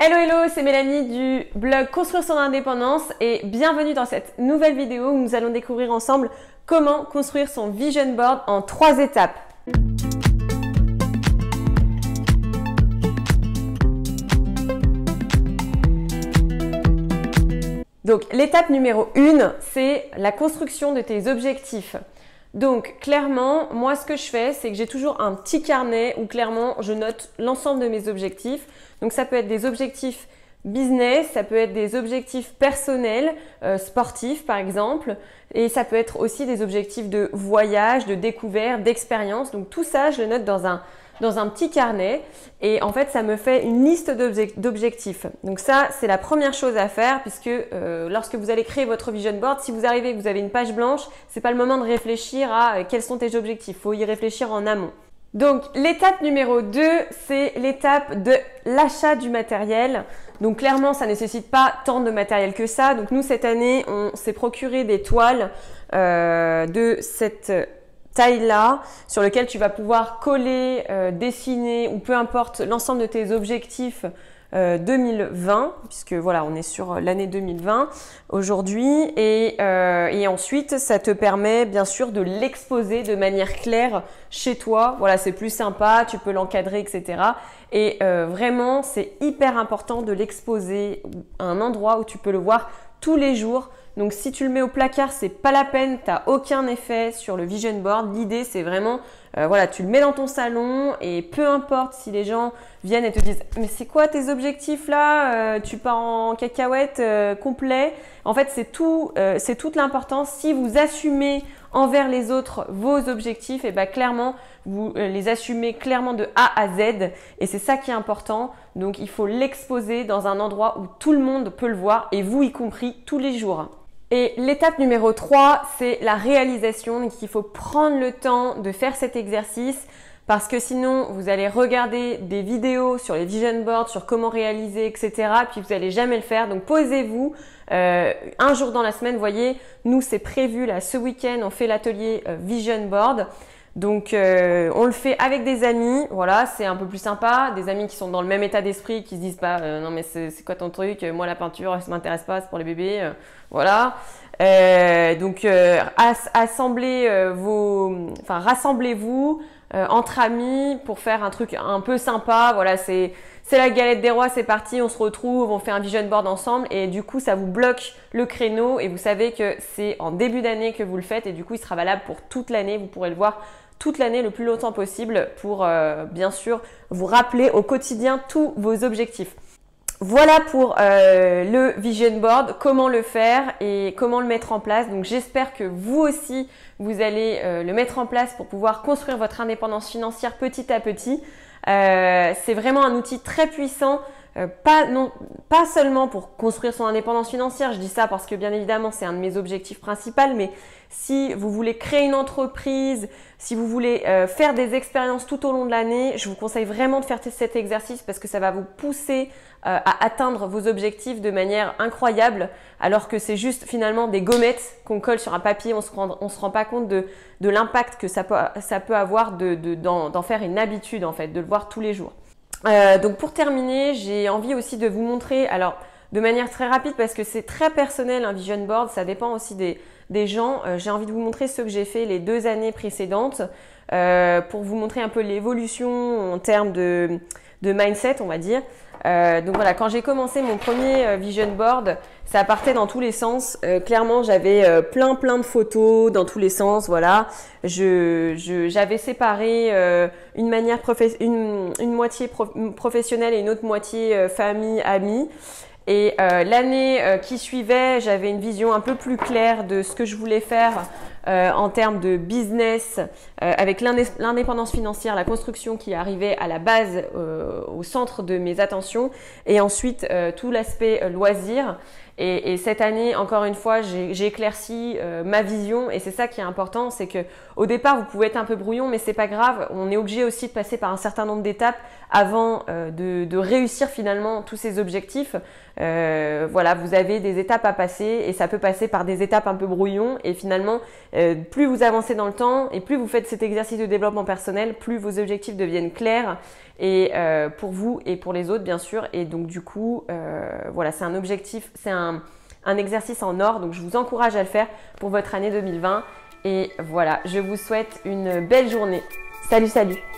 Hello hello, c'est Mélanie du blog Construire son indépendance et bienvenue dans cette nouvelle vidéo où nous allons découvrir ensemble comment construire son vision board en 3 étapes. Donc l'étape numéro 1, c'est la construction de tes objectifs. Donc clairement, moi ce que je fais, c'est que j'ai toujours un petit carnet où clairement je note l'ensemble de mes objectifs. Donc ça peut être des objectifs business, ça peut être des objectifs personnels, sportifs par exemple, et ça peut être aussi des objectifs de voyage, de découverte, d'expérience. Donc tout ça, je le note dans un petit carnet et en fait ça me fait une liste d'objectifs. Donc ça c'est la première chose à faire puisque lorsque vous allez créer votre vision board, si vous arrivez et que vous avez une page blanche, c'est pas le moment de réfléchir à quels sont tes objectifs, il faut y réfléchir en amont. Donc l'étape numéro 2, c'est l'étape de l'achat du matériel. Donc clairement ça ne nécessite pas tant de matériel que ça. Donc nous cette année on s'est procuré des toiles de cette taille-là sur lequel tu vas pouvoir coller, dessiner ou peu importe l'ensemble de tes objectifs 2020 puisque voilà on est sur l'année 2020 aujourd'hui et ensuite ça te permet bien sûr de l'exposer de manière claire chez toi. Voilà, c'est plus sympa, tu peux l'encadrer etc. Et vraiment c'est hyper important de l'exposer à un endroit où tu peux le voir tous les jours. Donc si tu le mets au placard, c'est pas la peine, tu n'as aucun effet sur le vision board. L'idée c'est vraiment, voilà, tu le mets dans ton salon et peu importe si les gens viennent et te disent « mais c'est quoi tes objectifs là tu pars en cacahuète complet ?» En fait c'est toute l'importance. Si vous assumez envers les autres vos objectifs, et clairement vous les assumez clairement de A à Z et c'est ça qui est important. Donc il faut l'exposer dans un endroit où tout le monde peut le voir et vous y compris tous les jours. Et l'étape numéro 3, c'est la réalisation. Donc il faut prendre le temps de faire cet exercice parce que sinon vous allez regarder des vidéos sur les vision boards, sur comment réaliser, etc. Puis vous n'allez jamais le faire. Donc posez-vous un jour dans la semaine. Vous voyez, nous c'est prévu là ce week-end, on fait l'atelier vision board. Donc on le fait avec des amis, voilà, c'est un peu plus sympa, des amis qui sont dans le même état d'esprit, qui se disent pas non mais c'est quoi ton truc, moi la peinture ça m'intéresse pas, c'est pour les bébés, voilà. Donc rassemblez-vous entre amis pour faire un truc un peu sympa, voilà, c'est la galette des rois, c'est parti, on se retrouve, on fait un vision board ensemble et du coup ça vous bloque le créneau et vous savez que c'est en début d'année que vous le faites et du coup il sera valable pour toute l'année, vous pourrez le voir toute l'année le plus longtemps possible pour bien sûr vous rappeler au quotidien tous vos objectifs. Voilà pour le vision board, comment le faire et comment le mettre en place. Donc j'espère que vous aussi vous allez le mettre en place pour pouvoir construire votre indépendance financière petit à petit. C'est vraiment un outil très puissant, pas seulement pour construire son indépendance financière, je dis ça parce que bien évidemment c'est un de mes objectifs principaux, mais si vous voulez créer une entreprise, si vous voulez faire des expériences tout au long de l'année, je vous conseille vraiment de faire cet exercice parce que ça va vous pousser à atteindre vos objectifs de manière incroyable alors que c'est juste finalement des gommettes qu'on colle sur un papier, on se rend pas compte de l'impact que ça peut avoir d'en faire une habitude en fait, de le voir tous les jours. Donc pour terminer, j'ai envie aussi de vous montrer, alors de manière très rapide parce que c'est très personnel un vision board, ça dépend aussi des gens. J'ai envie de vous montrer ce que j'ai fait les 2 années précédentes pour vous montrer un peu l'évolution en termes de mindset on va dire. Donc voilà, quand j'ai commencé mon premier vision board, ça partait dans tous les sens. Clairement, j'avais plein de photos dans tous les sens. Voilà, j'avais séparé une moitié professionnelle et une autre moitié famille, amis. Et l'année qui suivait, j'avais une vision un peu plus claire de ce que je voulais faire en termes de business avec l'indépendance financière, la construction qui arrivait à la base au centre de mes attentions et ensuite tout l'aspect loisir. Et cette année, encore une fois, j'ai éclairci ma vision et c'est ça qui est important, c'est que au départ, vous pouvez être un peu brouillon, mais c'est pas grave. On est obligé aussi de passer par un certain nombre d'étapes avant de réussir finalement tous ces objectifs. Voilà, vous avez des étapes à passer et ça peut passer par des étapes un peu brouillon et finalement, plus vous avancez dans le temps et plus vous faites cet exercice de développement personnel, plus vos objectifs deviennent clairs et pour vous et pour les autres bien sûr. Et donc du coup, voilà, c'est un objectif, c'est un exercice en or. Donc je vous encourage à le faire pour votre année 2020. Et voilà, je vous souhaite une belle journée. Salut, salut!